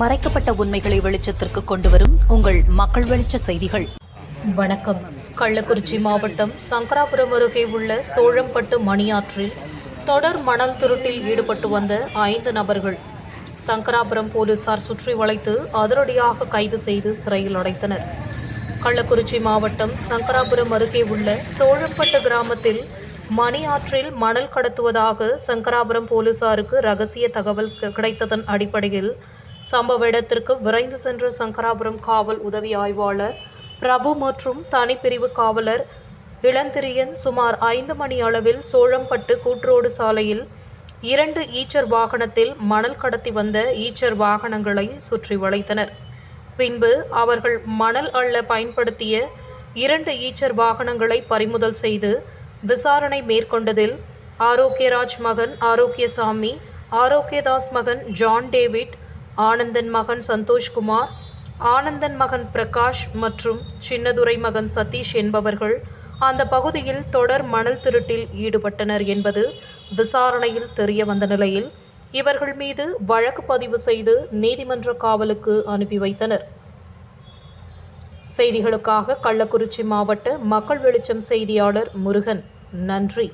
மறைக்கப்பட்ட உண்மைகளை வெளிச்சத்திற்கு கொண்டுவரும் உங்கள் மக்கள் வெளிச்ச செய்திகள். வணக்கம். கள்ளக்குறிச்சி மாவட்டம் சங்கராபுரம் அருகே உள்ள சோழம்பட்டு மணியாற்றில் தொடர் மணல் திருட்டில் ஈடுபட்டு வந்த 5 நபர்கள் சங்கராபுரம் போலீசார் சுற்றி வளைத்து அதிரடியாக கைது செய்து சிறையில் அடைத்தனர். கள்ளக்குறிச்சி மாவட்டம் சங்கராபுரம் அருகே உள்ள சோழம்பட்டு கிராமத்தில் மணியாற்றில் மணல் கடத்துவதாக சங்கராபுரம் போலீசாருக்கு ரகசிய தகவல் கிடைத்ததன் அடிப்படையில் சம்பவ இடத்திற்கு விரைந்து சென்ற சங்கராபுரம் காவல் உதவி ஆய்வாளர் பிரபு மற்றும் தனிப்பிரிவு காவலர் இளந்திரியன் சுமார் 5 மணி அளவில் சோழம்பட்டு கூட்ரோடு சாலையில் 2 ஈச்சர் வாகனத்தில் மணல் கடத்தி வந்த ஈச்சர் வாகனங்களை சுற்றி வளைத்தனர். பின்பு அவர்கள் மணல் அள்ள பயன்படுத்திய 2 ஈச்சர் வாகனங்களை பறிமுதல் செய்து விசாரணை மேற்கொண்டதில் ஆரோக்கியராஜ் மகன் ஆரோக்கியசாமி, ஆரோக்கியதாஸ் மகன் ஜான் டேவிட், ஆனந்தன் மகன் சந்தோஷ்குமார், ஆனந்தன் மகன் பிரகாஷ் மற்றும் சின்னதுரை மகன் சதீஷ் என்பவர்கள் அந்த பகுதியில் தொடர் மணல் திருட்டில் ஈடுபட்டனர் என்பது விசாரணையில் தெரிய வந்த நிலையில் இவர்கள் மீது வழக்கு பதிவு செய்து நீதிமன்ற காவலுக்கு அனுப்பி வைத்தனர். செய்திகளுக்காக கள்ளக்குறிச்சி மாவட்ட மக்கள் வெளிச்சம் செய்தியாளர் முருகன். நன்றி.